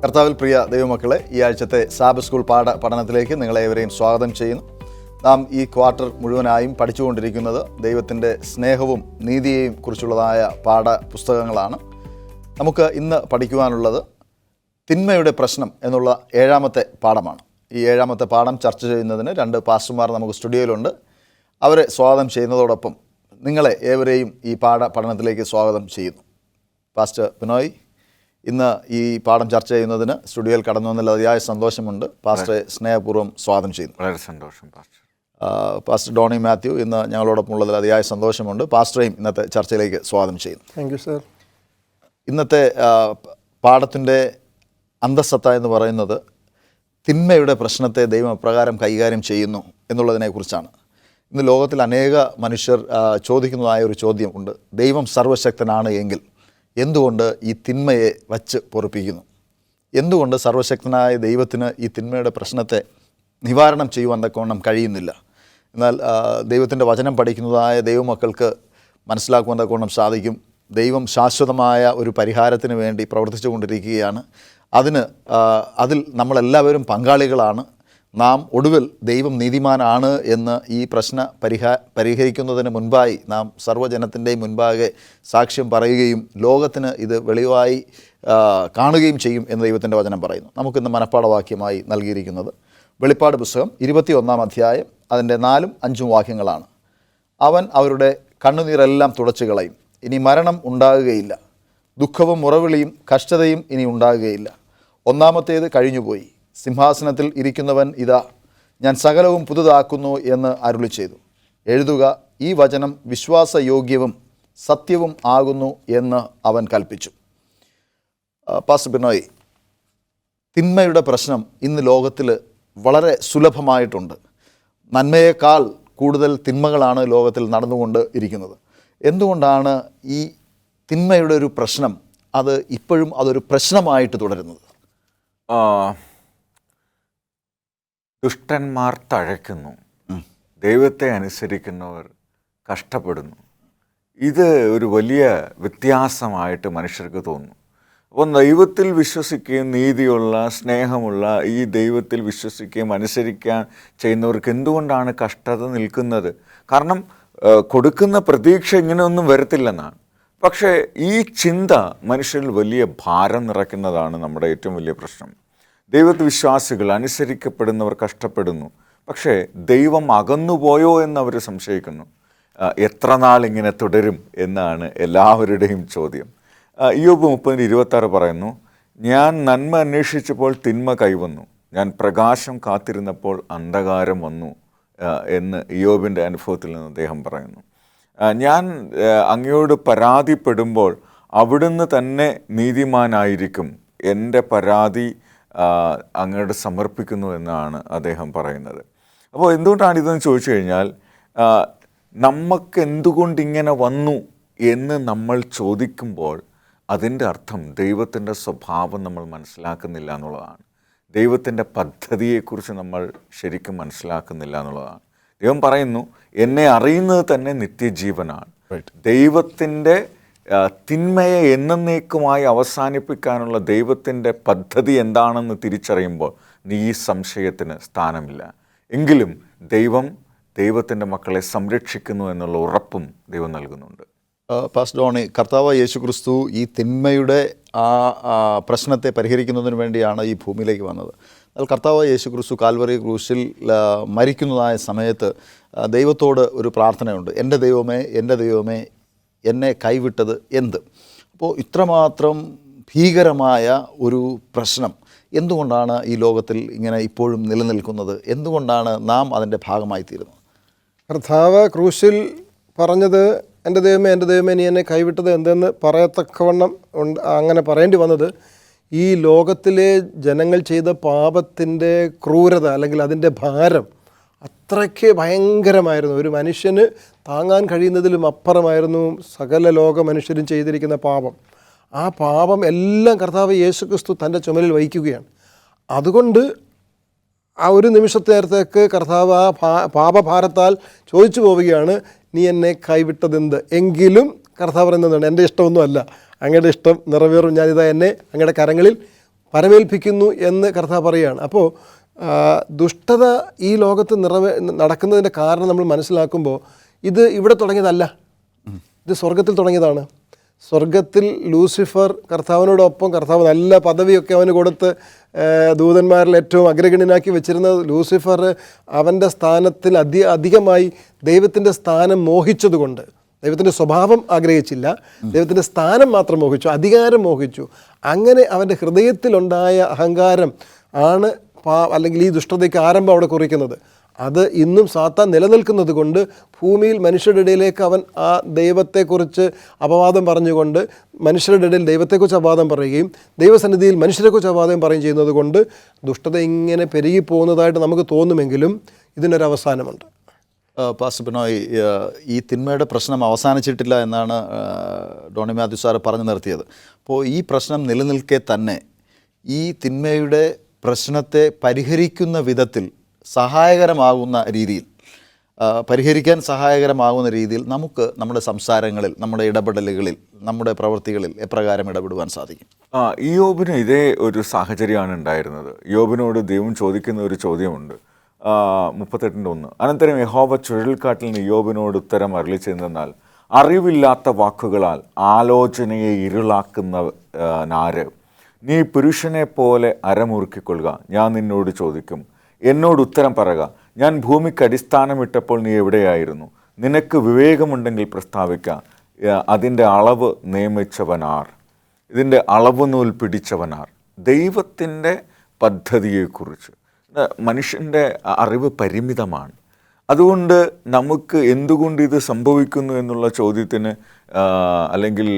കർത്താവിൽ പ്രിയ ദൈവമക്കളെ, ഈ ആഴ്ചത്തെ സാബത്ത് സ്കൂൾ പഠനത്തിലേക്ക് നിങ്ങളേവരെയും സ്വാഗതം ചെയ്യുന്നു. നാം ഈ ക്വാർട്ടർ മുഴുവനായും പഠിച്ചുകൊണ്ടിരിക്കുന്നത് ദൈവത്തിൻ്റെ സ്നേഹവും നീതിയെയും കുറിച്ചുള്ളതായ പാഠപുസ്തകങ്ങളാണ്. നമുക്ക് ഇന്ന് പഠിക്കുവാനുള്ളത് തിന്മയുടെ പ്രശ്നം എന്നുള്ള 7ാമത്തെ പാഠമാണ്. ഈ 7ാമത്തെ പാഠം ചർച്ച ചെയ്യുന്നതിന് 2 പാസ്റ്റർമാർ നമുക്ക് സ്റ്റുഡിയോയിലുണ്ട്. അവരെ സ്വാഗതം ചെയ്യുന്നതോടൊപ്പം നിങ്ങളെ ഏവരെയും ഈ പഠനത്തിലേക്ക് സ്വാഗതം ചെയ്യുന്നു. പാസ്റ്റർ ബിനോയ് ഇന്ന് ഈ പാഠം ചർച്ച ചെയ്യുന്നതിന് സ്റ്റുഡിയോയിൽ കടന്നു വന്നതിൽ അതിയായ സന്തോഷമുണ്ട്. പാസ്റ്ററെ സ്നേഹപൂർവ്വം സ്വാഗതം ചെയ്യുന്നു. വളരെ സന്തോഷം പാസ്റ്റർ. പാസ്റ്റർ ഡോണി മാത്യു ഇന്ന് ഞങ്ങളോടൊപ്പം ഉള്ളതിൽ അതിയായ സന്തോഷമുണ്ട്. പാസ്റ്ററേയും ഇന്നത്തെ ചർച്ചയിലേക്ക് സ്വാഗതം ചെയ്യുന്നു. Thank you sir. ഇന്നത്തെ പാഠത്തിൻ്റെ അന്തസത്ത എന്ന് പറയുന്നത് തിന്മയുടെ പ്രശ്നത്തെ ദൈവം എപ്രകാരം കൈകാര്യം ചെയ്യുന്നു എന്നുള്ളതിനെക്കുറിച്ചാണ്. ഇന്ന് ലോകത്തിൽ അനേക മനുഷ്യർ ചോദിക്കുന്നതായ ഒരു ചോദ്യമുണ്ട്. ദൈവം സർവശക്തനാണ് എങ്കിൽ എന്തുകൊണ്ട് ഈ തിന്മയെ വച്ച് പൊറുപ്പിക്കുന്നു? എന്തുകൊണ്ട് സർവശക്തനായ ദൈവത്തിന് ഈ തിന്മയുടെ പ്രശ്നത്തെ നിവാരണം ചെയ്യുവാൻ തക്കവണ്ണം കഴിയുന്നില്ല? എന്നാൽ ദൈവത്തിൻ്റെ വചനം പഠിക്കുന്നതായ ദൈവമക്കൾക്ക് മനസ്സിലാക്കുവാൻ തക്കവണ്ണം സാധിക്കും. ദൈവം ശാശ്വതമായ ഒരു പരിഹാരത്തിന് വേണ്ടി പ്രവർത്തിച്ചു കൊണ്ടിരിക്കുകയാണ്. അതിൽ നമ്മളെല്ലാവരും പങ്കാളികളാണ്. നാം ഒടുവിൽ ദൈവം നീതിമാനാണ് എന്ന് ഈ പ്രശ്ന പരിഹരിക്കുന്നതിന് മുൻപായി നാം സർവ്വജനത്തിൻ്റെയും മുൻപാകെ സാക്ഷ്യം പറയുകയും ലോകത്തിന് ഇത് വെളിവായി കാണുകയും ചെയ്യും എന്ന് ദൈവത്തിൻ്റെ വചനം പറയുന്നു. നമുക്കിന്ന് മനഃപ്പാഠവാക്യമായി നൽകിയിരിക്കുന്നത് വെളിപ്പാട് പുസ്തകം 21-ാം അധ്യായം അതിൻ്റെ 4-5 വാക്യങ്ങളാണ്. അവൻ അവരുടെ കണ്ണുനീരെല്ലാം തുടച്ചു കളയും. ഇനി മരണം ഉണ്ടാകുകയില്ല. ദുഃഖവും മുറവിളിയും കഷ്ടതയും ഇനി ഉണ്ടാകുകയില്ല. ഒന്നാമത്തേത് കഴിഞ്ഞുപോയി. സിംഹാസനത്തിൽ ഇരിക്കുന്നവൻ ഇതാ, ഞാൻ സകലവും പുതുതാക്കുന്നു എന്ന് അരുളി ചെയ്തു. എഴുതുക, ഈ വചനം വിശ്വാസയോഗ്യവും സത്യവും ആകുന്നു എന്ന് അവൻ കൽപ്പിച്ചു. പാസ്റ്റർ ബിനോയ്, തിന്മയുടെ പ്രശ്നം ഇന്ന് ലോകത്തിൽ വളരെ സുലഭമായിട്ടുണ്ട്. നന്മയേക്കാൾ കൂടുതൽ തിന്മകളാണ് ലോകത്തിൽ നടന്നുകൊണ്ട് ഇരിക്കുന്നത്. എന്തുകൊണ്ടാണ് ഈ തിന്മയുടെ ഒരു പ്രശ്നം അത് ഇപ്പോഴും അതൊരു പ്രശ്നമായിട്ട് തുടരുന്നത്? ദുഷ്ടന്മാർ തഴയ്ക്കുന്നു, ദൈവത്തെ അനുസരിക്കുന്നവർ കഷ്ടപ്പെടുന്നു. ഇത് ഒരു വലിയ വ്യത്യാസമായിട്ട് മനുഷ്യർക്ക് തോന്നുന്നു. അപ്പോൾ ദൈവത്തിൽ വിശ്വസിക്കുകയും നീതിയുള്ള സ്നേഹമുള്ള ഈ ദൈവത്തിൽ വിശ്വസിക്കുകയും അനുസരിക്കാൻ ചെയ്യുന്നവർക്ക് എന്തുകൊണ്ടാണ് കഷ്ടത നിൽക്കുന്നത്? കാരണം കൊടുക്കുന്ന പ്രതീക്ഷ ഇങ്ങനെയൊന്നും വരത്തില്ലെന്നാണ്. പക്ഷേ ഈ ചിന്ത മനുഷ്യരിൽ വലിയ ഭാരം നിറയ്ക്കുന്നതാണ് നമ്മുടെ ഏറ്റവും വലിയ പ്രശ്നം. ദൈവവിശ്വാസികൾ അനുസരിക്കപ്പെടുന്നവർ കഷ്ടപ്പെടുന്നു. പക്ഷേ ദൈവം അകന്നുപോയോ എന്നവർ സംശയിക്കുന്നു. എത്ര നാൾ ഇങ്ങനെ തുടരും എന്നാണ് എല്ലാവരുടെയും ചോദ്യം. ഇയ്യോബ് 30:26 പറയുന്നു, ഞാൻ നന്മ അന്വേഷിച്ചപ്പോൾ തിന്മ കൈവന്നു, ഞാൻ പ്രകാശം കാത്തിരുന്നപ്പോൾ അന്ധകാരം വന്നു എന്ന് ഇയ്യോബിൻ്റെ അനുഭവത്തിൽ നിന്ന് അദ്ദേഹം പറയുന്നു. ഞാൻ അങ്ങയോട് പരാതിപ്പെടുമ്പോൾ അവിടുന്ന് തന്നെ നീതിമാനായിരിക്കും, എൻ്റെ പരാതി അങ്ങോട്ട് സമർപ്പിക്കുന്നു എന്നാണ് അദ്ദേഹം പറയുന്നത്. അപ്പോൾ എന്തുകൊണ്ടാണ് ഇതെന്ന് ചോദിച്ചു കഴിഞ്ഞാൽ, നമുക്ക് എന്തുകൊണ്ടിങ്ങനെ വന്നു എന്ന് നമ്മൾ ചോദിക്കുമ്പോൾ അതിൻ്റെ അർത്ഥം ദൈവത്തിൻ്റെ സ്വഭാവം നമ്മൾ മനസ്സിലാക്കുന്നില്ല എന്നുള്ളതാണ്. ദൈവത്തിൻ്റെ പദ്ധതിയെക്കുറിച്ച് നമ്മൾ ശരിക്കും മനസ്സിലാക്കുന്നില്ല എന്നുള്ളതാണ്. ദൈവം പറയുന്നു, എന്നെ അറിയുന്നത് തന്നെ നിത്യജീവനാണ്. ദൈവത്തിൻ്റെ തിന്മയെ എന്നേക്കുമായി അവസാനിപ്പിക്കാനുള്ള ദൈവത്തിൻ്റെ പദ്ധതി എന്താണെന്ന് തിരിച്ചറിയുമ്പോൾ നീ ഈ സംശയത്തിന് സ്ഥാനമില്ല. എങ്കിലും ദൈവത്തിൻ്റെ മക്കളെ സംരക്ഷിക്കുന്നു എന്നുള്ള ഉറപ്പും ദൈവം നൽകുന്നുണ്ട്. പാസ്റ്റർ ഡോണി, കർത്താവ് യേശുക്രിസ്തു ഈ തിന്മയുടെ പ്രശ്നത്തെ പരിഹരിക്കുന്നതിന് വേണ്ടിയാണ് ഈ ഭൂമിയിലേക്ക് വന്നത്. എന്നാൽ കർത്താവ് യേശുക്രിസ്തു കാൽവറി ക്രൂശിൽ മരിക്കുന്നതായ സമയത്ത് ദൈവത്തോട് ഒരു പ്രാർത്ഥനയുണ്ട്, എൻ്റെ ദൈവമേ എന്നെ കൈവിട്ടത് എന്ത്? അപ്പോൾ ഇത്രമാത്രം ഭീകരമായ ഒരു പ്രശ്നം എന്തുകൊണ്ടാണ് ഈ ലോകത്തിൽ ഇങ്ങനെ ഇപ്പോഴും നിലനിൽക്കുന്നത്? എന്തുകൊണ്ടാണ് നാം അതിൻ്റെ ഭാഗമായി തീരുന്നത്? കർത്താവ് ക്രൂശിൽ പറഞ്ഞത്, എൻ്റെ ദൈവമേ നീ എന്നെ കൈവിട്ടത് എന്തെന്ന് പറയത്തക്കവണ്ണം അങ്ങനെ പറയേണ്ടി വന്നത് ഈ ലോകത്തിലെ ജനങ്ങൾ ചെയ്ത പാപത്തിൻ്റെ ക്രൂരത അല്ലെങ്കിൽ അതിൻ്റെ ഭാരം അത്രയ്ക്ക് ഭയങ്കരമായിരുന്നു. ഒരു മനുഷ്യന് താങ്ങാൻ കഴിയുന്നതിലും അപ്പുറമായിരുന്നു സകല ലോക മനുഷ്യരും ചെയ്തിരിക്കുന്ന പാപം. ആ പാപം എല്ലാം കർത്താവ് യേശുക്രിസ്തു തൻ്റെ ചുമലിൽ വഹിക്കുകയാണ്. അതുകൊണ്ട് ആ ഒരു നിമിഷത്തേക്ക് കർത്താവ് ആ പാപഭാരത്താൽ ചോദിച്ചു പോവുകയാണ്, നീ എന്നെ കൈവിട്ടതെന്ത്? എങ്കിലും കർത്താവ് പറയുന്നതാണ്, എൻ്റെ ഇഷ്ടമൊന്നുമല്ല, അങ്ങയുടെ ഇഷ്ടം നിറവേറും, ഞാനിതാ എന്നെ അങ്ങയുടെ കരങ്ങളിൽ പരമേൽപ്പിക്കുന്നു എന്ന് കർത്താവ് പറയുകയാണ്. അപ്പോൾ ദുഷ്ടത ഈ ലോകത്ത് നടക്കുന്നതിൻ്റെ കാരണം നമ്മൾ മനസ്സിലാക്കുമ്പോൾ ഇത് ഇവിടെ തുടങ്ങിയതല്ല, ഇത് സ്വർഗത്തിൽ തുടങ്ങിയതാണ്. സ്വർഗത്തിൽ ലൂസിഫർ കർത്താവിനോടൊപ്പം, കർത്താവ് നല്ല പദവിയൊക്കെ അവന് കൊടുത്ത് ദൂതന്മാരിൽ ഏറ്റവും അഗ്രഗണ്യനാക്കി വെച്ചിരുന്ന ലൂസിഫർ അവൻ്റെ സ്ഥാനത്തിൽ അധികമായി ദൈവത്തിൻ്റെ സ്ഥാനം മോഹിച്ചതുകൊണ്ട്, ദൈവത്തിൻ്റെ സ്വഭാവം ആഗ്രഹിച്ചില്ല, ദൈവത്തിൻ്റെ സ്ഥാനം മാത്രം മോഹിച്ചു, അധികാരം മോഹിച്ചു. അങ്ങനെ അവൻ്റെ ഹൃദയത്തിലുണ്ടായ അഹങ്കാരം ആണ് അല്ലെങ്കിൽ ഈ ദുഷ്ടതയ്ക്ക് ആരംഭം അവിടെ കുറിക്കുന്നത്. അത് ഇന്നും സാത്താൻ നിലനിൽക്കുന്നത് കൊണ്ട് ഭൂമിയിൽ മനുഷ്യരുടെ ഇടയിലേക്ക് അവൻ ആ ദൈവത്തെക്കുറിച്ച് അപവാദം പറഞ്ഞുകൊണ്ട് മനുഷ്യരുടെ ഇടയിൽ ദൈവത്തെക്കുറിച്ച് അപവാദം പറയുകയും ദൈവസന്നിധിയിൽ മനുഷ്യരെക്കുറിച്ച് അപവാദം പറയുകയും ചെയ്യുന്നത് കൊണ്ട് ദുഷ്ടത ഇങ്ങനെ പെരുകിപ്പോകുന്നതായിട്ട് നമുക്ക് തോന്നുമെങ്കിലും ഇതിനൊരവസാനമുണ്ട്. പാസ്റ്റർ ബിനോയ്, ഈ തിന്മയുടെ പ്രശ്നം അവസാനിച്ചിട്ടില്ല എന്നാണ് ഡോണി മാത്യു സാറ് പറഞ്ഞു നിർത്തിയത്. അപ്പോൾ ഈ പ്രശ്നം നിലനിൽക്കെ തന്നെ ഈ തിന്മയുടെ പ്രശ്നത്തെ പരിഹരിക്കുന്ന വിധത്തിൽ സഹായകരമാകുന്ന രീതിയിൽ, പരിഹരിക്കാൻ സഹായകരമാകുന്ന രീതിയിൽ നമുക്ക് നമ്മുടെ സംസാരങ്ങളിൽ, നമ്മുടെ ഇടപെടലുകളിൽ, നമ്മുടെ പ്രവൃത്തികളിൽ എപ്രകാരം ഇടപെടുവാൻ സാധിക്കും? ഇയ്യോബിന് ഇതേ ഒരു സാഹചര്യമാണ് ഉണ്ടായിരുന്നത്. ഇയ്യോബിനോട് ദൈവം ചോദിക്കുന്ന ഒരു ചോദ്യമുണ്ട്, 38:1. അനന്തരം യഹോവ ചുഴൽക്കാറ്റിൽ നിന്ന് ഇയ്യോബിനോട് ഉത്തരം അരുളി ചെയ്തെന്നാൽ, അറിവില്ലാത്ത വാക്കുകളാൽ ആലോചനയെ ഇരുളാക്കുന്ന നാര്, നീ പുരുഷനെ പോലെ അരമുറുക്കിക്കൊള്ളുക. ഞാൻ നിന്നോട് ചോദിക്കും, എന്നോട് ഉത്തരം പറയുക. ഞാൻ ഭൂമിക്ക് അടിസ്ഥാനമിട്ടപ്പോൾ നീ എവിടെയായിരുന്നു? നിനക്ക് വിവേകമുണ്ടെങ്കിൽ പ്രസ്താവിക്കുക. അതിൻ്റെ അളവ് നിയമിച്ചവനാർ, ഇതിൻ്റെ അളവ് നൂൽ പിടിച്ചവനാർ. ദൈവത്തിൻ്റെ പദ്ധതിയെക്കുറിച്ച് മനുഷ്യൻ്റെ അറിവ് പരിമിതമാണ്. അതുകൊണ്ട് നമുക്ക് എന്തുകൊണ്ട് ഇത് സംഭവിക്കുന്നു എന്നുള്ള ചോദ്യത്തിന് അല്ലെങ്കിൽ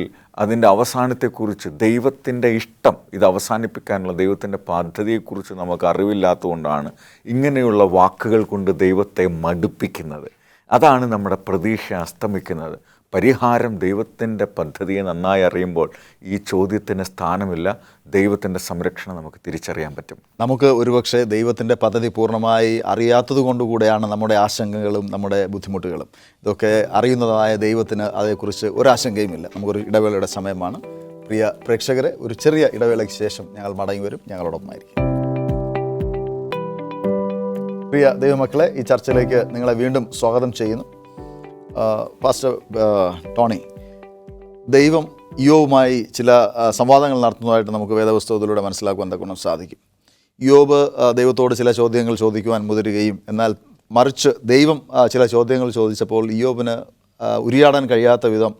അതിൻ്റെ അവസാനത്തെക്കുറിച്ച്, ദൈവത്തിൻ്റെ ഇഷ്ടം ഇത് അവസാനിപ്പിക്കാനുള്ള ദൈവത്തിൻ്റെ പദ്ധതിയെക്കുറിച്ച് നമുക്ക് അറിവില്ലാത്തതുകൊണ്ടാണ് ഇങ്ങനെയുള്ള വാക്കുകൾ കൊണ്ട് ദൈവത്തെ മടുപ്പിക്കുന്നത്. അതാണ് നമ്മുടെ പ്രതീക്ഷ അസ്തമിക്കുന്നത്. പരിഹാരം ദൈവത്തിൻ്റെ പദ്ധതിയെ നന്നായി അറിയുമ്പോൾ ഈ ചോദ്യത്തിന് സ്ഥാനമില്ല. ദൈവത്തിൻ്റെ സംരക്ഷണം നമുക്ക് തിരിച്ചറിയാൻ പറ്റും. നമുക്ക് ഒരുപക്ഷെ ദൈവത്തിൻ്റെ പദ്ധതി പൂർണ്ണമായി അറിയാത്തത് കൊണ്ടുകൂടെയാണ് നമ്മുടെ ആശങ്കകളും നമ്മുടെ ബുദ്ധിമുട്ടുകളും. ഇതൊക്കെ അറിയുന്നതായ ദൈവത്തിന് അതേക്കുറിച്ച് ഒരാശങ്കയുമില്ല. നമുക്കൊരു ഇടവേളയുടെ സമയമാണ്. പ്രിയ പ്രേക്ഷകരെ, ഒരു ചെറിയ ഇടവേളയ്ക്ക് ശേഷം ഞങ്ങൾ മടങ്ങി വരും. ഞങ്ങളോടൊപ്പമായിരിക്കും. പ്രിയ ദൈവമക്കളെ, ഈ ചർച്ചയിലേക്ക് നിങ്ങളെ വീണ്ടും സ്വാഗതം ചെയ്യുന്നു. പാസ്റ്റർ ടോണി, ദൈവം ഇയ്യോബുമായി ചില സംവാദങ്ങൾ നടത്തുന്നതായിട്ട് നമുക്ക് വേദപുസ്തകത്തിലൂടെ മനസ്സിലാക്കുവാൻ തക്കവണ്ണം സാധിക്കും. ഇയ്യോബ് ദൈവത്തോട് ചില ചോദ്യങ്ങൾ ചോദിക്കുവാൻ മുതിരുകയും, എന്നാൽ മറിച്ച് ദൈവം ചില ചോദ്യങ്ങൾ ചോദിച്ചപ്പോൾ ഇയ്യോബിന് ഉരിയാടാൻ കഴിയാത്ത വിധം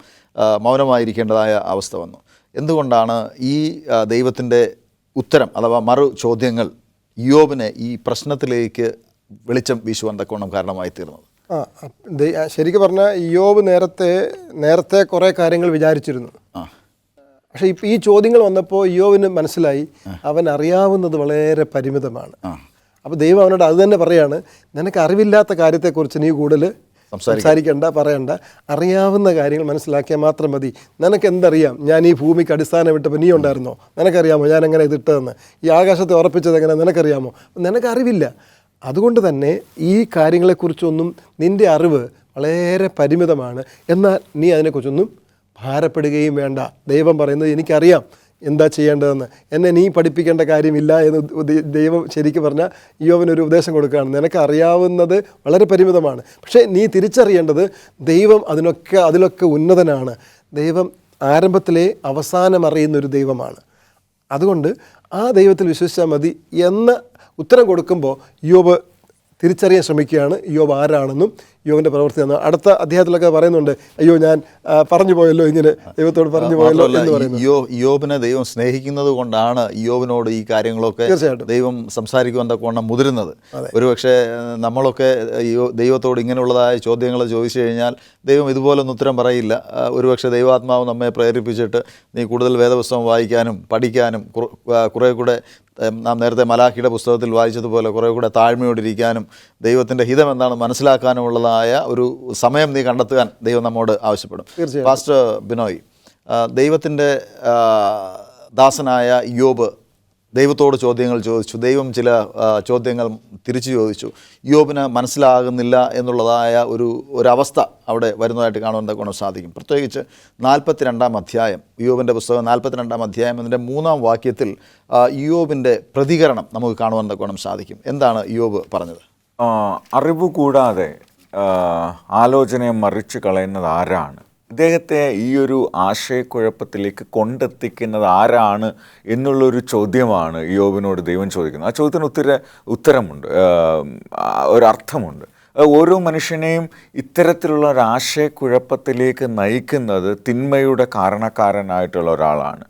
മൗനമായിരിക്കേണ്ടതായ അവസ്ഥ വന്നു. എന്തുകൊണ്ടാണ് ഈ ദൈവത്തിൻ്റെ ഉത്തരം അഥവാ മറു ചോദ്യങ്ങൾ ഇയ്യോബിനെ ഈ പ്രശ്നത്തിലേക്ക് വെളിച്ചം വീശുവാൻ തക്കവണ്ണം കാരണമായി തീർന്നത്? ശരിക്കും പറഞ്ഞാൽ ഇയ്യോബ് നേരത്തെ കുറേ കാര്യങ്ങൾ വിചാരിച്ചിരുന്നു. പക്ഷേ ഇപ്പോൾ ഈ ചോദ്യങ്ങൾ വന്നപ്പോൾ ഇയ്യോബിന് മനസ്സിലായി അവൻ അറിയാവുന്നത് വളരെ പരിമിതമാണ്. അപ്പോൾ ദൈവം അവനോട് അത് തന്നെ പറയാണ്, നിനക്ക് അറിവില്ലാത്ത കാര്യത്തെക്കുറിച്ച് നീ കൂടുതൽ സംസാരിക്കേണ്ട, പറയണ്ട. അറിയാവുന്ന കാര്യങ്ങൾ മനസ്സിലാക്കിയാൽ മാത്രം മതി. നിനക്ക് എന്തറിയാം? ഞാൻ ഈ ഭൂമിക്ക് അടിസ്ഥാനം ഇട്ടപ്പോൾ നീ ഉണ്ടായിരുന്നോ? നിനക്കറിയാമോ ഞാൻ എങ്ങനെ ഇതിട്ടതെന്ന്? ഈ ആകാശത്തെ ഉറപ്പിച്ചത് എങ്ങനെ നിനക്കറിയാമോ? നിനക്കറിവില്ല. അതുകൊണ്ട് തന്നെ ഈ കാര്യങ്ങളെക്കുറിച്ചൊന്നും നിൻ്റെ അറിവ് വളരെ പരിമിതമാണ്. എന്നാൽ നീ അതിനെക്കുറിച്ചൊന്നും ഭാരപ്പെടുകയും വേണ്ട. ദൈവം പറയുന്നത് എനിക്കറിയാം എന്താ ചെയ്യേണ്ടതെന്ന്, എന്നെ നീ പഠിപ്പിക്കേണ്ട കാര്യമില്ല എന്ന് ദൈവം ശരിക്കും പറഞ്ഞാൽ ഇയ്യോബിനൊരു ഉപദേശം കൊടുക്കുകയാണ്. നിനക്ക് അറിയാവുന്നത് വളരെ പരിമിതമാണ്. പക്ഷേ നീ തിരിച്ചറിയേണ്ടത് ദൈവം അതിലൊക്കെ ഉന്നതനാണ്. ദൈവം ആരംഭത്തിലെ അവസാനം അറിയുന്നൊരു ദൈവമാണ്. അതുകൊണ്ട് ആ ദൈവത്തിൽ വിശ്വസിച്ചാൽ മതി എന്ന ഉത്തരം കൊടുക്കുമ്പോൾ ഇയ്യോബ് തിരിച്ചറിയാൻ ശ്രമിക്കുകയാണ് ഇയ്യോബ് ആരാണെന്നും ഇയ്യോബിൻ്റെ പ്രവൃത്തി എന്ന്. അടുത്ത അധ്യായത്തിലൊക്കെ പറയുന്നുണ്ട്, അയ്യോ ഞാൻ പറഞ്ഞു പോയല്ലോ, ഇങ്ങനെ ദൈവത്തോട് പറഞ്ഞു പോയല്ലോ എന്ന് പറയുന്നു. ഇയ്യോബിനെ ദൈവം സ്നേഹിക്കുന്നത് കൊണ്ടാണ് ഇയ്യോബിനോട് ഈ കാര്യങ്ങളൊക്കെ ദൈവം സംസാരിക്കുവാൻ തക്കവണ്ണം മുതിരുന്നത്. ഒരുപക്ഷെ നമ്മളൊക്കെ ദൈവത്തോട് ഇങ്ങനെയുള്ളതായ ചോദ്യങ്ങൾ ചോദിച്ചു കഴിഞ്ഞാൽ ദൈവം ഇതുപോലൊന്നും ഉത്തരം പറയില്ല. ഒരുപക്ഷെ ദൈവാത്മാവ് നമ്മെ പ്രേരിപ്പിച്ചിട്ട് നീ കൂടുതൽ വേദപുസ്തകം വായിക്കാനും പഠിക്കാനും, കുറേ കൂടെ നാം നേരത്തെ മലാഖിയുടെ പുസ്തകത്തിൽ വായിച്ചതുപോലെ കുറേ കൂടെ താഴ്മയോടിരിക്കാനും ദൈവത്തിൻ്റെ ഹിതം എന്താണ് മനസ്സിലാക്കാനുമുള്ളതായ ഒരു സമയം നീ കണ്ടെത്താൻ ദൈവം നമ്മോട് ആവശ്യപ്പെടും. പാസ്റ്റർ ബിനോയ്, ദൈവത്തിൻ്റെ ദാസനായ ഇയ്യോബ് ദൈവത്തോട് ചോദ്യങ്ങൾ ചോദിച്ചു. ദൈവം ചില ചോദ്യങ്ങൾ തിരിച്ചു ചോദിച്ചു. യോബിന് മനസ്സിലാകുന്നില്ല എന്നുള്ളതായ ഒരവസ്ഥ അവിടെ വരുന്നതായിട്ട് കാണുവാൻ തക്കവണ്ണം സാധിക്കും. പ്രത്യേകിച്ച് 42-ാം അധ്യായം, യോബിൻ്റെ പുസ്തകം 42-ാം അധ്യായം അതിൻ്റെ 3-ാം വാക്യത്തിൽ യോബിൻ്റെ പ്രതികരണം നമുക്ക് കാണുവാൻ തക്കവണ്ണം സാധിക്കും. എന്താണ് യോബ് പറഞ്ഞത്? അറിവ് കൂടാതെ ആലോചനയെ മറിച്ച് കളയുന്നത് ആരാണ്? ഇദ്ദേഹത്തെ ഈ ഒരു ആശയക്കുഴപ്പത്തിലേക്ക് കൊണ്ടെത്തിക്കുന്നത് ആരാണ് എന്നുള്ളൊരു ചോദ്യമാണ് യോബിനോട് ദൈവം ചോദിക്കുന്നത്. ആ ചോദ്യത്തിന് ഉത്തരമുണ്ട്, ഒരർത്ഥമുണ്ട്. ഓരോ മനുഷ്യനെയും ഇത്തരത്തിലുള്ള ഒരു ആശയക്കുഴപ്പത്തിലേക്ക് നയിക്കുന്നത് തിന്മയുടെ കാരണക്കാരനായിട്ടുള്ള ഒരാളാണ്.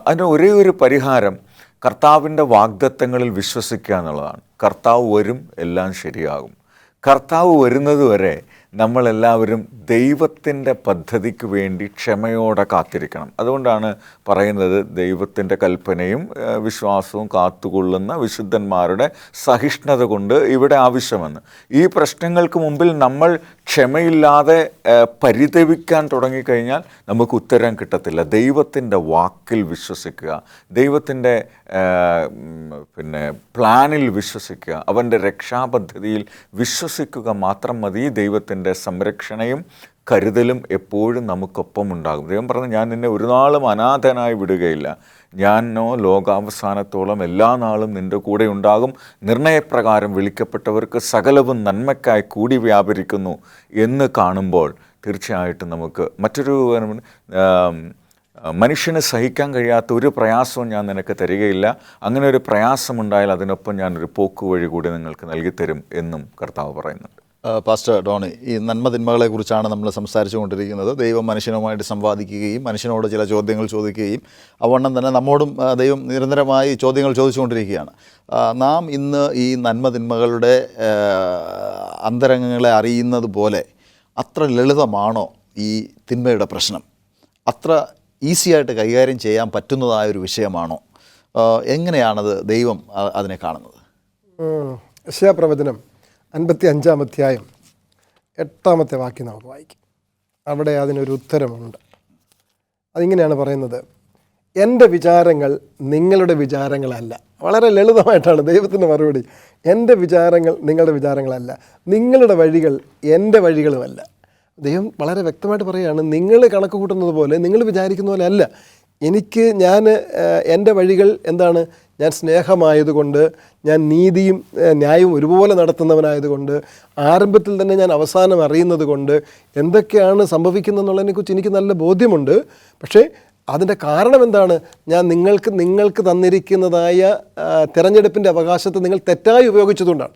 അതിന് ഒരേ ഒരു പരിഹാരം കർത്താവിൻ്റെ വാഗ്ദത്തങ്ങളിൽ വിശ്വസിക്കുക എന്നുള്ളതാണ്. കർത്താവ് വരും, എല്ലാം ശരിയാകും. കർത്താവ് വരുന്നതുവരെ നമ്മളെല്ലാവരും ദൈവത്തിൻ്റെ പദ്ധതിക്ക് വേണ്ടി ക്ഷമയോടെ കാത്തിരിക്കണം. അതുകൊണ്ടാണ് പറയുന്നത് ദൈവത്തിൻ്റെ കൽപ്പനയും വിശ്വാസവും കാത്തുകൊള്ളുന്ന വിശുദ്ധന്മാരുടെ സഹിഷ്ണുത കൊണ്ട് ഇവിടെ ആവശ്യമെന്ന്. ഈ പ്രശ്നങ്ങൾക്ക് മുമ്പിൽ നമ്മൾ ക്ഷമയില്ലാതെ പരിതപിക്കാൻ തുടങ്ങിക്കഴിഞ്ഞാൽ നമുക്ക് ഉത്തരം കിട്ടത്തില്ല. ദൈവത്തിൻ്റെ വാക്കിൽ വിശ്വസിക്കുക, ദൈവത്തിൻ്റെ പ്ലാനിൽ വിശ്വസിക്കുക, അവൻ്റെ രക്ഷാപദ്ധതിയിൽ വിശ്വസിക്കുക മാത്രം മതി. ദൈവത്തിൻ്റെ സംരക്ഷണയും കരുതലും എപ്പോഴും നമുക്കൊപ്പം ഉണ്ടാകും. ദൈവം പറഞ്ഞു, ഞാൻ നിന്നെ ഒരു നാളും അനാഥനായി വിടുകയില്ല, ഞാനോ ലോകാവസാനത്തോളം എല്ലാ നാളും നിൻ്റെ കൂടെ ഉണ്ടാകും, നിർണയപ്രകാരം വിളിക്കപ്പെട്ടവർക്ക് സകലവും നന്മയ്ക്കായി കൂടി വ്യാപരിക്കുന്നു എന്ന് കാണുമ്പോൾ തീർച്ചയായിട്ടും നമുക്ക് മറ്റൊരു മനുഷ്യന് സഹിക്കാൻ കഴിയാത്ത ഒരു പ്രയാസവും ഞാൻ നിനക്ക് തരികയില്ല, അങ്ങനെ ഒരു പ്രയാസമുണ്ടായാൽ അതിനൊപ്പം ഞാനൊരു പോക്കുവഴി കൂടി നിങ്ങൾക്ക് നൽകിത്തരും എന്നും കർത്താവ് പറയുന്നുണ്ട്. പാസ്റ്റർ ഡോണി, ഈ നന്മതിന്മകളെക്കുറിച്ചാണ് നമ്മൾ സംസാരിച്ചു കൊണ്ടിരിക്കുന്നത്. ദൈവം മനുഷ്യനുമായിട്ട് സംവാദിക്കുകയും മനുഷ്യനോട് ചില ചോദ്യങ്ങൾ ചോദിക്കുകയും അവണ്ണം തന്നെ നമ്മോടും ദൈവം നിരന്തരമായി ചോദ്യങ്ങൾ ചോദിച്ചുകൊണ്ടിരിക്കുകയാണ്. നാം ഇന്ന് ഈ നന്മതിന്മകളുടെ അന്തരംഗങ്ങളെ അറിയുന്നത് പോലെ അത്ര ലളിതമാണോ ഈ തിന്മയുടെ പ്രശ്നം? അത്ര ഈസിയായിട്ട് കൈകാര്യം ചെയ്യാൻ പറ്റുന്നതായൊരു വിഷയമാണോ? എങ്ങനെയാണത് ദൈവം അതിനെ കാണുന്നത്? യെശയ്യാപ്രവചനം 55-ാം അധ്യായം 8-ാമത്തെ വാക്യം നമുക്ക് വായിക്കും. അവിടെ അതിനൊരു ഉത്തരമുണ്ട്. അതിങ്ങനെയാണ് പറയുന്നത്: എൻ്റെ വിചാരങ്ങൾ നിങ്ങളുടെ വിചാരങ്ങളല്ല. വളരെ ലളിതമായിട്ടാണ് ദൈവത്തിൻ്റെ മറുപടി. എൻ്റെ വിചാരങ്ങൾ നിങ്ങളുടെ വിചാരങ്ങളല്ല, നിങ്ങളുടെ വഴികൾ എൻ്റെ വഴികളുമല്ല. ദൈവം വളരെ വ്യക്തമായിട്ട് പറയുകയാണ്, നിങ്ങൾ കണക്ക് കൂട്ടുന്നത് പോലെ, നിങ്ങൾ വിചാരിക്കുന്ന പോലെ അല്ല. എൻ്റെ വഴികൾ എന്താണ്? ഞാൻ സ്നേഹമായതുകൊണ്ട്, ഞാൻ നീതിയും ന്യായവും ഒരുപോലെ നടത്തുന്നവനായതുകൊണ്ട്, ആരംഭത്തിൽ തന്നെ ഞാൻ അവസാനം അറിയുന്നത് കൊണ്ട്, എന്തൊക്കെയാണ് സംഭവിക്കുന്നതെന്നുള്ളതിനെക്കുറിച്ച് എനിക്ക് നല്ല ബോധ്യമുണ്ട്. പക്ഷേ അതിൻ്റെ കാരണം എന്താണ്? ഞാൻ നിങ്ങൾക്ക് തന്നിരിക്കുന്നതായ തിരഞ്ഞെടുപ്പിൻ്റെ അവകാശത്തെ നിങ്ങൾ തെറ്റായി ഉപയോഗിച്ചതുകൊണ്ടാണ്.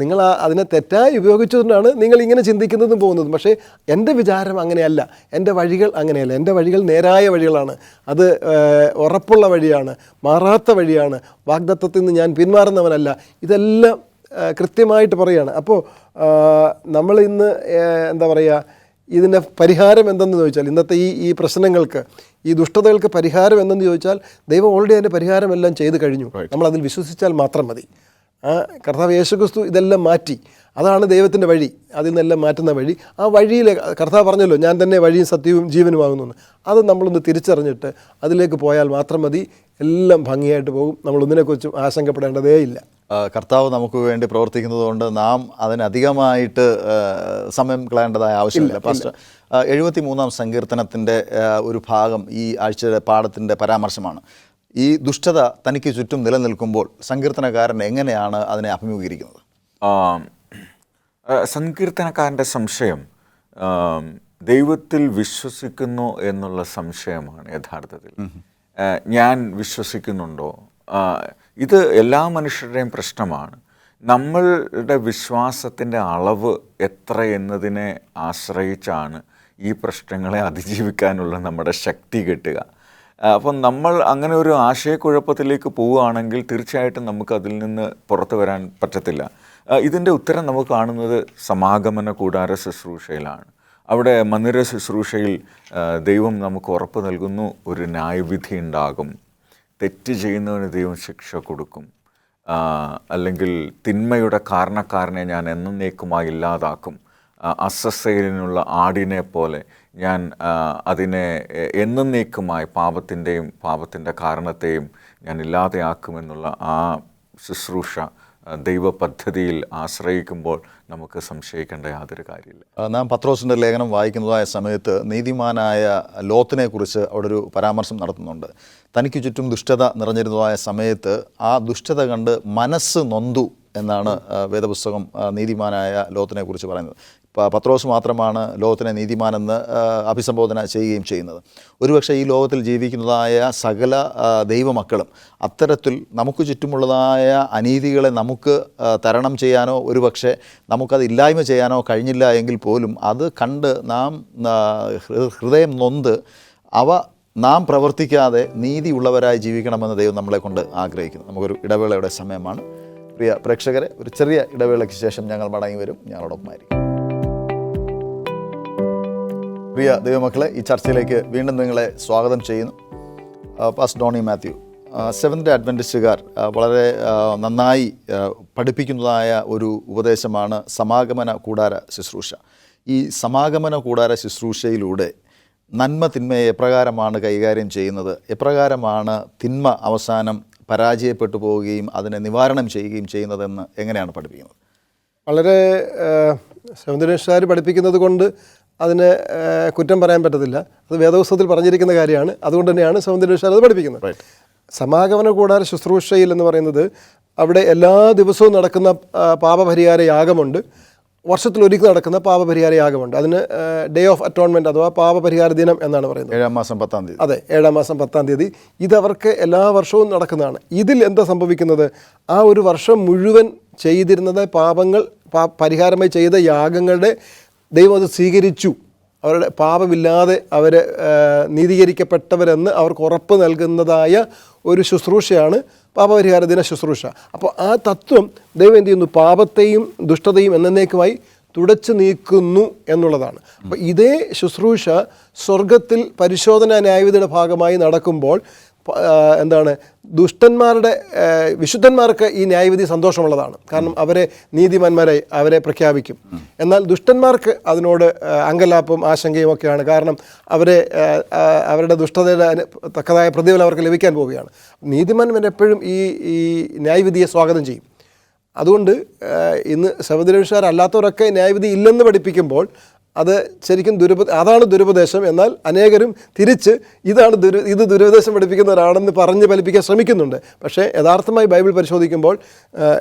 നിങ്ങൾ അതിനെ തെറ്റായി ഉപയോഗിച്ചുകൊണ്ടാണ് നിങ്ങൾ ഇങ്ങനെ ചിന്തിക്കുന്നതും പോകുന്നതും. പക്ഷേ എൻ്റെ വിചാരം അങ്ങനെയല്ല, എൻ്റെ വഴികൾ അങ്ങനെയല്ല. എൻ്റെ വഴികൾ നേരായ വഴികളാണ്, അത് ഉറപ്പുള്ള വഴിയാണ്, മാറാത്ത വഴിയാണ്, വാഗ്ദത്തത്തിൽ നിന്ന് ഞാൻ പിന്മാറുന്നവനല്ല. ഇതെല്ലാം കൃത്യമായിട്ട് പറയുകയാണ്. അപ്പോൾ നമ്മൾ ഇന്ന് എന്താ പറയുക, ഇതിൻ്റെ പരിഹാരം എന്തെന്ന് ചോദിച്ചാൽ, ഇന്നത്തെ ഈ പ്രശ്നങ്ങൾക്ക്, ഈ ദുഷ്ടതകൾക്ക് പരിഹാരം എന്തെന്ന് ചോദിച്ചാൽ, ദൈവം ഓൾറെഡി അതിൻ്റെ പരിഹാരമെല്ലാം ചെയ്ത് കഴിഞ്ഞു. നമ്മളതിൽ വിശ്വസിച്ചാൽ മാത്രം മതി. കർത്താവ് യേശുക്രിസ്തു ഇതെല്ലാം മാറ്റി. അതാണ് ദൈവത്തിൻ്റെ വഴി, അതിൽ നിന്നെല്ലാം മാറ്റുന്ന വഴി. ആ വഴിയിൽ കർത്താവ് പറഞ്ഞല്ലോ, ഞാൻ തന്നെ വഴിയും സത്യവും ജീവനുമാകുന്നു. അത് നമ്മളൊന്ന് തിരിച്ചറിഞ്ഞിട്ട് അതിലേക്ക് പോയാൽ മാത്രം മതി. എല്ലാം ഭംഗിയായിട്ട് പോകും. നമ്മളൊന്നിനെക്കുറിച്ചും ആശങ്കപ്പെടേണ്ടതേ ഇല്ല. കർത്താവ് നമുക്ക് വേണ്ടി പ്രവർത്തിക്കുന്നത് കൊണ്ട് നാം അതിനധികമായിട്ട് സമയം കളയേണ്ടതായ ആവശ്യമില്ല. പാസ്റ്റർ, 73-ാം സങ്കീർത്തനത്തിൻ്റെ ഒരു ഭാഗം ഈ ആഴ്ചയുടെ പാഠത്തിൻ്റെ പരാമർശമാണ്. ഈ ദുഷ്ടത തനിക്ക് ചുറ്റും നിലനിൽക്കുമ്പോൾ സങ്കീർത്തനക്കാരൻ എങ്ങനെയാണ് അതിനെ അഭിമുഖീകരിക്കുന്നത്? സങ്കീർത്തനക്കാരൻ്റെ സംശയം ദൈവത്തിൽ വിശ്വസിക്കുന്നു എന്നുള്ള സംശയമാണ് യഥാർത്ഥത്തിൽ. ഞാൻ വിശ്വസിക്കുന്നുണ്ടോ? ഇത് എല്ലാ മനുഷ്യരുടെയും പ്രശ്നമാണ്. നമ്മളുടെ വിശ്വാസത്തിൻ്റെ അളവ് എത്ര എന്നതിനെ ആശ്രയിച്ചാണ് ഈ പ്രശ്നങ്ങളെ അതിജീവിക്കാനുള്ള നമ്മുടെ ശക്തി കിട്ടുക. അപ്പം നമ്മൾ അങ്ങനെ ഒരു ആശയക്കുഴപ്പത്തിലേക്ക് പോവുകയാണെങ്കിൽ തീർച്ചയായിട്ടും നമുക്ക് അതിൽ നിന്ന് പുറത്തു വരാൻ പറ്റത്തില്ല. ഇതിൻ്റെ ഉത്തരം നമുക്ക് കാണുന്നത് സമാഗമന കൂടാര ശുശ്രൂഷയിലാണ്. അവിടെ മന്ദിര ശുശ്രൂഷയിൽ ദൈവം നമുക്ക് ഉറപ്പ് നൽകുന്നു, ഒരു ന്യായവിധി ഉണ്ടാകും, തെറ്റ് ചെയ്യുന്നവന് ദൈവം ശിക്ഷ കൊടുക്കും, അല്ലെങ്കിൽ തിന്മയുടെ കാരണക്കാരനെ ഞാൻ എന്നേക്കുമായി ഇല്ലാതാക്കും, അസസ്സയിലിനുള്ള ആടിനെ പോലെ ഞാൻ അതിനെ എന്നേക്കുമായി പാപത്തിൻ്റെ കാരണത്തെയും ഞാൻ ഇല്ലാതെയാക്കുമെന്നുള്ള ആ ശുശ്രൂഷ ദൈവ പദ്ധതിയിൽ ആശ്രയിക്കുമ്പോൾ നമുക്ക് സംശയിക്കേണ്ട യാതൊരു കാര്യമില്ല. നാം പത്രോസിൻ്റെ ലേഖനം വായിക്കുന്നതായ സമയത്ത് നീതിമാനായ ലോത്തിനെക്കുറിച്ച് അവിടെ ഒരു പരാമർശം നടത്തുന്നുണ്ട്. തനിക്ക് ചുറ്റും ദുഷ്ടത നിറഞ്ഞിരുന്നതായ സമയത്ത് ആ ദുഷ്ടത കണ്ട് മനസ്സ് നൊന്തു എന്നാണ് വേദപുസ്തകം നീതിമാനായ ലോത്തിനെക്കുറിച്ച് പറയുന്നത്. പത്രോസ് മാത്രമാണ് ലോകത്തിനെ നീതിമാനെന്ന് അഭിസംബോധന ചെയ്യുകയും ചെയ്യുന്നത്. ഒരുപക്ഷെ ഈ ലോകത്തിൽ ജീവിക്കുന്നതായ സകല ദൈവമക്കളും അത്തരത്തിൽ നമുക്ക് ചുറ്റുമുള്ളതായ അനീതികളെ നമുക്ക് തരണം ചെയ്യാനോ ഒരുപക്ഷെ നമുക്കത് ഇല്ലായ്മ ചെയ്യാനോ കഴിഞ്ഞില്ല എങ്കിൽ പോലും അത് കണ്ട് നാം ഹൃദയം നൊന്ത് നാം പ്രവർത്തിക്കാതെ നീതിയുള്ളവരായി ജീവിക്കണമെന്ന് ദൈവം നമ്മളെ കൊണ്ട് ആഗ്രഹിക്കുന്നു. നമുക്കൊരു ഇടവേളയുടെ സമയമാണ്. പ്രിയ പ്രേക്ഷകരെ, ഒരു ചെറിയ ഇടവേളയ്ക്ക് ശേഷം ഞങ്ങൾ മടങ്ങി വരും. ഞങ്ങളോടൊപ്പമായിരിക്കും. പ്രിയ ദൈവമക്കളെ, ഈ ചർച്ചയിലേക്ക് വീണ്ടും നിങ്ങളെ സ്വാഗതം ചെയ്യുന്നു. Pastor Doney Mathew, seventh day അഡ്വൻറ്റിസ്റ്റുകാർ വളരെ നന്നായി പഠിപ്പിക്കുന്നതായ ഒരു ഉപദേശമാണ് സമാഗമന കൂടാര ശുശ്രൂഷ. ഈ സമാഗമന കൂടാര ശുശ്രൂഷയിലൂടെ നന്മ തിന്മയെ എപ്രകാരമാണ് കൈകാര്യം ചെയ്യുന്നത്, എപ്രകാരമാണ് തിന്മ അവസാനം പരാജയപ്പെട്ടു പോവുകയും അതിനെ നിവാരണം ചെയ്യുകയും ചെയ്യുന്നതെന്ന് എങ്ങനെയാണ് പഠിപ്പിക്കുന്നത്? വളരെ സെവൻത് പഠിപ്പിക്കുന്നത് കൊണ്ട് അതിന് കുറ്റം പറയാൻ പറ്റത്തില്ല. അത് വേദപുസ്തകത്തിൽ പറഞ്ഞിരിക്കുന്ന കാര്യമാണ്. അതുകൊണ്ട് തന്നെയാണ് സെവൻത് അത് പഠിപ്പിക്കുന്നത്. സമാഗമന കൂടാര ശുശ്രൂഷയിൽ എന്ന് പറയുന്നത് അവിടെ എല്ലാ ദിവസവും നടക്കുന്ന പാപപരിഹാര യാഗമുണ്ട്. വർഷത്തിലൊരിക്കൽ നടക്കുന്ന പാപപരിഹാര യാഗമുണ്ട്. അതിന് ഡേ ഓഫ് അറ്റോൺമെൻറ്റ് അഥവാ പാപപരിഹാര ദിനം എന്നാണ് പറയുന്നത്. 7-ാം മാസം 10-ാം തീയതി. അതെ, 7-ാം മാസം 10-ാം തീയതി. ഇതവർക്ക് എല്ലാ വർഷവും നടക്കുന്നതാണ്. ഇതിൽ എന്താ സംഭവിക്കുന്നത്? ആ ഒരു വർഷം മുഴുവൻ ചെയ്തിരുന്നത് പാപങ്ങൾ പരിഹാരമായി ചെയ്ത യാഗങ്ങളുടെ ദൈവം അത് സ്വീകരിച്ചു. അവരുടെ പാപമില്ലാതെ അവർ നീതീകരിക്കപ്പെട്ടവരെന്ന് അവർക്ക് ഉറപ്പ് നൽകുന്നതായ ഒരു ശുശ്രൂഷയാണ് പാപപരിഹാര ദിന ശുശ്രൂഷ. അപ്പോൾ ആ തത്വം ദൈവം എന്ത് ചെയ്യുന്നു? പാപത്തെയും ദുഷ്ടതയും എന്നേക്കുമായി തുടച്ചു നീക്കുന്നു എന്നുള്ളതാണ്. അപ്പോൾ ഇതേ ശുശ്രൂഷ സ്വർഗത്തിൽ പരിശോധനാ ന്യായവിധിയുടെ ഭാഗമായി നടക്കുമ്പോൾ എന്താണ്, ദുഷ്ടന്മാരുടെ വിശുദ്ധന്മാർക്ക് ഈ ന്യായവിധി സന്തോഷമുള്ളതാണ്. കാരണം അവരെ നീതിമാന്മാരെ അവരെ പ്രഖ്യാപിക്കും. എന്നാൽ ദുഷ്ടന്മാർക്ക് അതിനോട് അങ്കലാപ്പും ആശങ്കയും ഒക്കെയാണ്. കാരണം അവരുടെ ദുഷ്ടതയുടെ തക്കതായ പ്രതിഫലം അവർക്ക് ലഭിക്കാൻ പോവുകയാണ്. നീതിമാന്മാർ എപ്പോഴും ഈ ന്യായവിധിയെ സ്വാഗതം ചെയ്യും. അതുകൊണ്ട് ഇന്ന് സഹോദരന്മാരല്ലാത്തവരൊക്കെ ന്യായവിധി ഇല്ലെന്ന് പഠിപ്പിക്കുമ്പോൾ അത് ശരിക്കും അതാണ് ദുരുപദേശം. എന്നാൽ അനേകരും തിരിച്ച് ഇത് ദുരുപദേശം പഠിപ്പിക്കുന്നവരാണെന്ന് പറഞ്ഞ് ഫലിപ്പിക്കാൻ ശ്രമിക്കുന്നുണ്ട്. പക്ഷേ യഥാർത്ഥമായി ബൈബിൾ പരിശോധിക്കുമ്പോൾ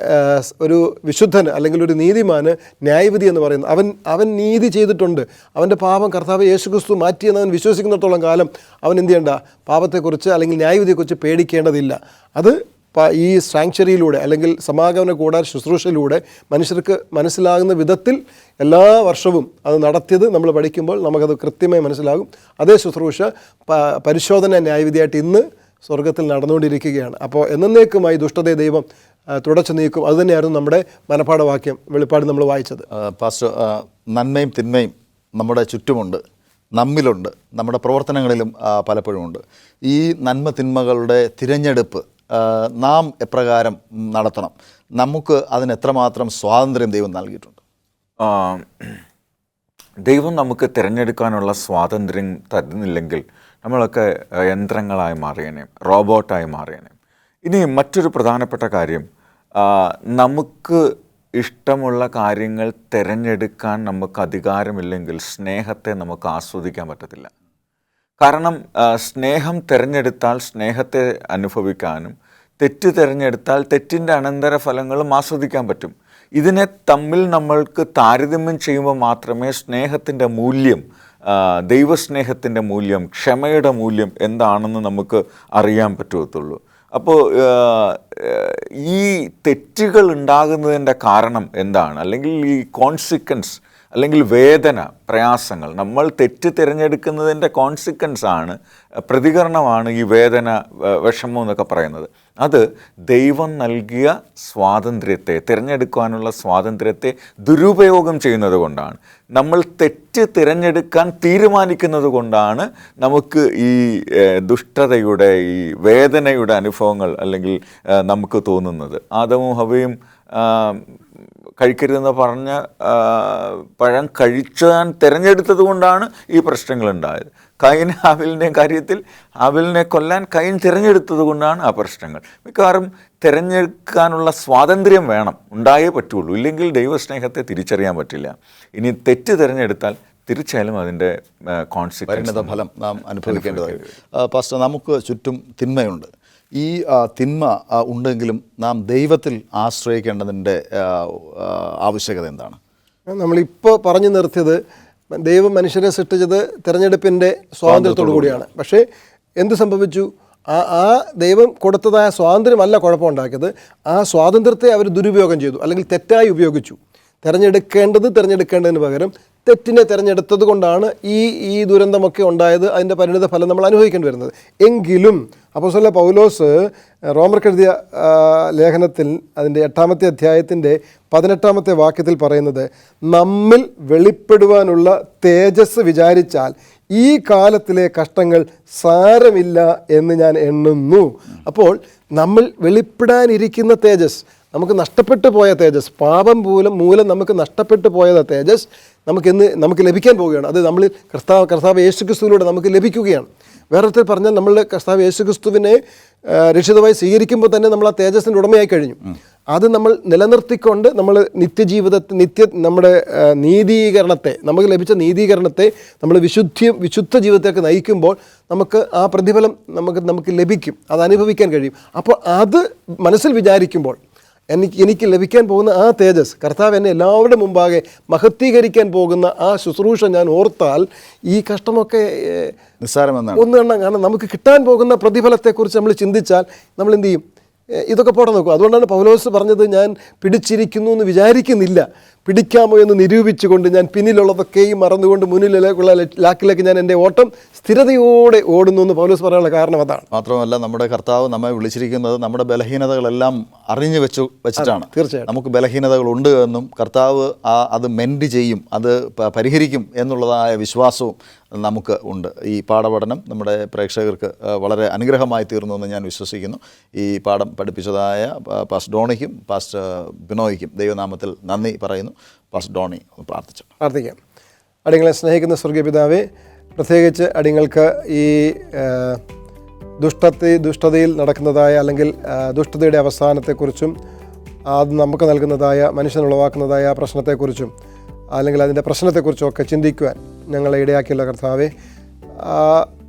ഒരു വിശുദ്ധന് അല്ലെങ്കിൽ ഒരു നീതിമാന് ന്യായവിധി എന്ന് പറയുന്നത് അവൻ നീതി ചെയ്തിട്ടുണ്ട്. അവൻ്റെ പാപം കർത്താവ് യേശുക്രിസ്തു മാറ്റിയെന്ന് അവൻ വിശ്വസിക്കുന്നിടത്തോളം കാലം അവൻ എന്ത് ചെയ്യേണ്ട? പാപത്തെക്കുറിച്ച് അല്ലെങ്കിൽ ന്യായവിധിയെക്കുറിച്ച് പേടിക്കേണ്ടതില്ല. അത് ഈ സാങ്ച്വറിയിലൂടെ അല്ലെങ്കിൽ സമാഗമന കൂടാര ശുശ്രൂഷയിലൂടെ മനുഷ്യർക്ക് മനസ്സിലാകുന്ന വിധത്തിൽ എല്ലാ വർഷവും അത് നടത്തിയത് നമ്മൾ പഠിക്കുമ്പോൾ നമുക്കത് കൃത്യമായി മനസ്സിലാകും. അതേ ശുശ്രൂഷ പരിശോധന ന്യായവിധിയായിട്ട് ഇന്ന് സ്വർഗത്തിൽ നടന്നുകൊണ്ടിരിക്കുകയാണ്. അപ്പോൾ എന്നേക്കുമായി ദുഷ്ടതയെ ദൈവം തുടച്ചു നീക്കും. അതുതന്നെയായിരുന്നു നമ്മുടെ മനഃപാഠവാക്യം വെളിപ്പാട് നമ്മൾ വായിച്ചത്. പാസ്റ്റർ, നന്മയും തിന്മയും നമ്മുടെ ചുറ്റുമുണ്ട്, നമ്മിലുണ്ട്, നമ്മുടെ പ്രവർത്തനങ്ങളിലും പലപ്പോഴും ഉണ്ട്. ഈ നന്മ തിന്മകളുടെ തിരഞ്ഞെടുപ്പ് നാം എപ്രകാരം നടത്തണം? നമുക്ക് അതിന് എത്രമാത്രം സ്വാതന്ത്ര്യം ദൈവം നൽകിയിട്ടുണ്ട്? ദൈവം നമുക്ക് തിരഞ്ഞെടുക്കാനുള്ള സ്വാതന്ത്ര്യം തരുന്നില്ലെങ്കിൽ നമ്മളൊക്കെ യന്ത്രങ്ങളായി മാറിയേനെ, റോബോട്ടായി മാറിയേനെ. ഇനി മറ്റൊരു പ്രധാനപ്പെട്ട കാര്യം, നമുക്ക് ഇഷ്ടമുള്ള കാര്യങ്ങൾ തിരഞ്ഞെടുക്കാൻ നമുക്ക് അധികാരമില്ലെങ്കിൽ സ്നേഹത്തെ നമുക്ക് ആസ്വദിക്കാൻ പറ്റത്തില്ല. കാരണം സ്നേഹം തിരഞ്ഞെടുത്താൽ സ്നേഹത്തെ അനുഭവിക്കാനും തെറ്റ് തിരഞ്ഞെടുത്താൽ തെറ്റിൻ്റെ അനന്തരഫലങ്ങളും ആസ്വദിക്കാൻ പറ്റും. ഇതിനെ തമ്മിൽ നമ്മൾക്ക് താരതമ്യം ചെയ്യുമ്പോൾ മാത്രമേ സ്നേഹത്തിൻ്റെ മൂല്യം, ദൈവസ്നേഹത്തിൻ്റെ മൂല്യം, ക്ഷമയുടെ മൂല്യം എന്താണെന്ന് നമുക്ക് അറിയാൻ പറ്റുകയുള്ളൂ. അപ്പോൾ ഈ തെറ്റുകൾ ഉണ്ടാകുന്നതിൻ്റെ കാരണം എന്താണ്? അല്ലെങ്കിൽ ഈ കോൺസിക്വൻസ് അല്ലെങ്കിൽ വേദന, പ്രയാസങ്ങൾ, നമ്മൾ തെറ്റ് തിരഞ്ഞെടുക്കുന്നതിൻ്റെ കോൺസിക്വൻസാണ്, പ്രതികരണമാണ് ഈ വേദന, വിഷമം എന്നൊക്കെ പറയുന്നത്. അത് ദൈവം നൽകിയ സ്വാതന്ത്ര്യത്തെ, തിരഞ്ഞെടുക്കാനുള്ള സ്വാതന്ത്ര്യത്തെ ദുരുപയോഗം ചെയ്യുന്നത് കൊണ്ടാണ്. നമ്മൾ തെറ്റ് തിരഞ്ഞെടുക്കാൻ തീരുമാനിക്കുന്നത് കൊണ്ടാണ് നമുക്ക് ഈ ദുഷ്ടതയുടെ, ഈ വേദനയുടെ അനുഭവങ്ങൾ അല്ലെങ്കിൽ നമുക്ക് തോന്നുന്നത്. ആദമും ഹവ്വയും കഴിക്കരുതെന്ന് പറഞ്ഞ പഴം കഴിച്ചാൻ തിരഞ്ഞെടുത്തത് കൊണ്ടാണ് ഈ പ്രശ്നങ്ങളുണ്ടായത്. കയീൻ ഹാബിലിൻ്റെയും കാര്യത്തിൽ ഹാബിലിനെ കൊല്ലാൻ കയീൻ തിരഞ്ഞെടുത്തത് കൊണ്ടാണ് ആ പ്രശ്നങ്ങൾ. മിക്കവാറും തിരഞ്ഞെടുക്കാനുള്ള സ്വാതന്ത്ര്യം വേണം, ഉണ്ടായേ പറ്റുള്ളൂ, ഇല്ലെങ്കിൽ ദൈവസ്നേഹത്തെ തിരിച്ചറിയാൻ പറ്റില്ല. ഇനി തെറ്റ് തിരഞ്ഞെടുത്താൽ തീർച്ചയായും അതിൻ്റെ പരിണിത ഫലം നാം അനുഭവിക്കേണ്ടതായി. പാസ്റ്റർ, നമുക്ക് ചുറ്റും തിന്മയുണ്ട്. ഈ തിന്മ ഉണ്ടെങ്കിലും നാം ദൈവത്തിൽ ആശ്രയിക്കേണ്ടതിൻ്റെ ആവശ്യകത എന്താണ്? നമ്മളിപ്പോൾ പറഞ്ഞു നിർത്തിയത് ദൈവം മനുഷ്യരെ സൃഷ്ടിച്ചത് തിരഞ്ഞെടുപ്പിൻ്റെ സ്വാതന്ത്ര്യത്തോടു കൂടിയാണ്. പക്ഷേ എന്ത് സംഭവിച്ചു? ആ ദൈവം കൊടുത്തതായ സ്വാതന്ത്ര്യമല്ല കുഴപ്പമുണ്ടാക്കിയത്, ആ സ്വാതന്ത്ര്യത്തെ അവർ ദുരുപയോഗം ചെയ്തു, അല്ലെങ്കിൽ തെറ്റായി ഉപയോഗിച്ചു. തിരഞ്ഞെടുക്കേണ്ടതിന് പകരം തെറ്റിനെ തിരഞ്ഞെടുത്തത് കൊണ്ടാണ് ഈ ദുരന്തമൊക്കെ ഉണ്ടായത്. അതിൻ്റെ പരിണിത ഫലം നമ്മൾ അനുഭവിക്കേണ്ടി വരുന്നത്. എങ്കിലും അപ്പോസ്തലൻ പൗലോസ് റോമർക്കെഴുതിയ ലേഖനത്തിൽ അതിൻ്റെ 8-ാമത്തെ അധ്യായത്തിൻ്റെ 18-ാമത്തെ വാക്യത്തിൽ പറയുന്നത്, നമ്മിൽ വെളിപ്പെടുവാനുള്ള തേജസ് വിചാരിച്ചാൽ ഈ കാലത്തിലെ കഷ്ടങ്ങൾ സാരമില്ല എന്ന് ഞാൻ എണ്ണുന്നു. അപ്പോൾ നമ്മൾ വെളിപ്പെടാനിരിക്കുന്ന തേജസ്, നമുക്ക് നഷ്ടപ്പെട്ടു പോയ തേജസ്, പാപം മൂലം നമുക്ക് നഷ്ടപ്പെട്ടു പോയ തേജസ് നമുക്ക് ലഭിക്കാൻ പോവുകയാണ്. അത് നമ്മൾ കർത്താവ് യേശുക്രിസ്തുവിലൂടെ നമുക്ക് ലഭിക്കുകയാണ്. വേറൊരുത്തർ പറഞ്ഞാൽ നമ്മൾ കർത്താവ് യേശുക്രിസ്തുവിനെ രക്ഷിതമായി സ്വീകരിക്കുമ്പോൾ തന്നെ നമ്മൾ ആ തേജസ്സിൻ്റെ ഉടമയായി കഴിഞ്ഞു. അത് നമ്മൾ നിലനിർത്തിക്കൊണ്ട് നമ്മൾ നമ്മുടെ നീതീകരണത്തെ, നമുക്ക് ലഭിച്ച നീതീകരണത്തെ നമ്മൾ വിശുദ്ധ ജീവിതത്തേക്ക് നയിക്കുമ്പോൾ നമുക്ക് ആ പ്രതിഫലം നമുക്ക് ലഭിക്കും, അത് അനുഭവിക്കാൻ കഴിയും. അപ്പോൾ അത് മനസ്സിൽ വിചാരിക്കുമ്പോൾ എനിക്ക് ലഭിക്കാൻ പോകുന്ന ആ തേജസ്, കർത്താവ് എന്നെ എല്ലാവരുടെ മുമ്പാകെ മഹത്വീകരിക്കാൻ പോകുന്ന ആ ശുശ്രൂഷ ഞാൻ ഓർത്താൽ ഈ കഷ്ടമൊക്കെ നിസ്സാരമെന്നാണ് ഒന്നും. കാരണം നമുക്ക് കിട്ടാൻ പോകുന്ന പ്രതിഫലത്തെക്കുറിച്ച് നമ്മൾ ചിന്തിച്ചാൽ നമ്മൾ എന്ത് ചെയ്യും? ഇതൊക്കെ പോടെ നോക്കും. അതുകൊണ്ടാണ് പൗലോസ് പറഞ്ഞത്, ഞാൻ പിടിച്ചിരിക്കുന്നു എന്ന് വിചാരിക്കുന്നില്ല, പിടിക്കാമോ എന്ന് നിരൂപിച്ചുകൊണ്ട് ഞാൻ പിന്നിലുള്ളതൊക്കെയും മറന്നുകൊണ്ട് മുന്നിലേക്കുള്ള ലാക്കിലേക്ക് ഞാൻ എൻ്റെ ഓട്ടം സ്ഥിരതയോടെ ഓടുന്നു എന്ന് പൗലോസ് പറയാനുള്ള കാരണം അതാണ്. മാത്രമല്ല, നമ്മുടെ കർത്താവ് നമ്മെ വിളിച്ചിരിക്കുന്നത് നമ്മുടെ ബലഹീനതകളെല്ലാം അറിഞ്ഞു വെച്ചിട്ടാണ്. തീർച്ചയായും നമുക്ക് ബലഹീനതകളുണ്ട് എന്നും കർത്താവ് അത് മെൻഡ് ചെയ്യും, അത് പരിഹരിക്കും എന്നുള്ളതായ വിശ്വാസവും നമുക്ക് ഉണ്ട്. ഈ പാഠപഠനം നമ്മുടെ പ്രേക്ഷകർക്ക് വളരെ അനുഗ്രഹമായി തീർന്നു എന്ന് ഞാൻ വിശ്വസിക്കുന്നു. ഈ പാഠം പഠിപ്പിച്ചതായ പാസ്റ്റർ ഡോണിക്കും പാസ്റ്റർ ബിനോയ്ക്കും ദൈവനാമത്തിൽ നന്ദി പറയുന്നു. പാസ്റ്റർ ഡോണി ഒന്ന് പ്രാർത്ഥിക്കാം. അടിയങ്ങളെ സ്നേഹിക്കുന്ന സ്വർഗീയ പിതാവേ, പ്രത്യേകിച്ച് അടിയങ്ങൾക്ക് ഈ ദുഷ്ടതയിൽ നടക്കുന്നതായ, അല്ലെങ്കിൽ ദുഷ്ടതയുടെ അവസാനത്തെക്കുറിച്ചും അത് നമുക്ക് നൽകുന്നതായ, മനുഷ്യനുളവാക്കുന്നതായ പ്രശ്നത്തെക്കുറിച്ചും, അല്ലെങ്കിൽ അതിൻ്റെ പ്രശ്നത്തെക്കുറിച്ചും ഒക്കെ ചിന്തിക്കുവാൻ ഞങ്ങളെ ഇടയാക്കിയുള്ള കർത്താവേ,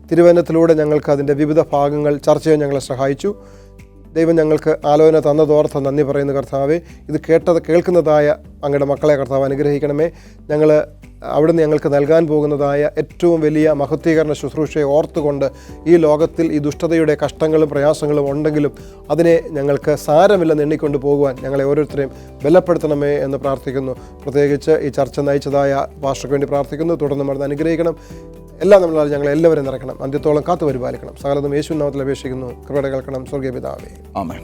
തിരുവചനത്തിലൂടെ ഞങ്ങൾക്ക് അതിൻ്റെ വിവിധ ഭാഗങ്ങൾ ചർച്ച ചെയ്യാൻ ഞങ്ങളെ സഹായിച്ചു. ദൈവം ഞങ്ങൾക്ക് ആലോചന തന്നതോർത്ത് നന്ദി പറയുന്ന കർത്താവേ, ഇത് കേൾക്കുന്നതായ അങ്ങയുടെ മക്കളെ കർത്താവ് അനുഗ്രഹിക്കണമേ. അവിടുന്ന് ഞങ്ങൾക്ക് നൽകാൻ പോകുന്നതായ ഏറ്റവും വലിയ മഹത്വീകരണ ശുശ്രൂഷയെ ഓർത്തുകൊണ്ട് ഈ ലോകത്തിൽ ഈ ദുഷ്ടതയുടെ കഷ്ടങ്ങളും പ്രയാസങ്ങളും ഉണ്ടെങ്കിലും അതിനെ ഞങ്ങൾക്ക് സാരമില്ലെന്ന് എണ്ണിക്കൊണ്ട് പോകുവാൻ ഞങ്ങളെ ഓരോരുത്തരെയും ബലപ്പെടുത്തണമേ എന്ന് പ്രാർത്ഥിക്കുന്നു. പ്രത്യേകിച്ച് ഈ ചർച്ച നയിച്ചതായ പാസ്റ്റർക്ക് വേണ്ടി പ്രാർത്ഥിക്കുന്നു. തുടർന്ന് മറന്ന് അനുഗ്രഹിക്കണം. എല്ലാം നമ്മൾ ഞങ്ങളെ എല്ലാവരും നിറയ്ക്കണം, അന്ത്യത്തോളം കാത്തു പരിപാലിക്കണം. സകലതും യേശുവിൻ നാമത്തിൽ അപേക്ഷിക്കുന്നു. കൃപയുടെ കേൾക്കണം സ്വർഗീയ പിതാവേ. ആമേൻ.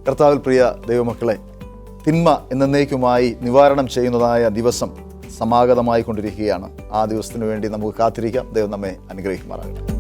കർത്താവിൽ പ്രിയ ദൈവമക്കളെ, തിന്മ എന്നേക്കുമായി നിവാരണം ചെയ്യുന്നതായ ദിവസം സമാഗതമായി കൊണ്ടിരിക്കുകയാണ്. ആ ദിവസത്തിന് വേണ്ടി നമുക്ക് കാത്തിരിക്കാം. ദൈവം നമ്മെ അനുഗ്രഹിക്കുമാറാകട്ടെ.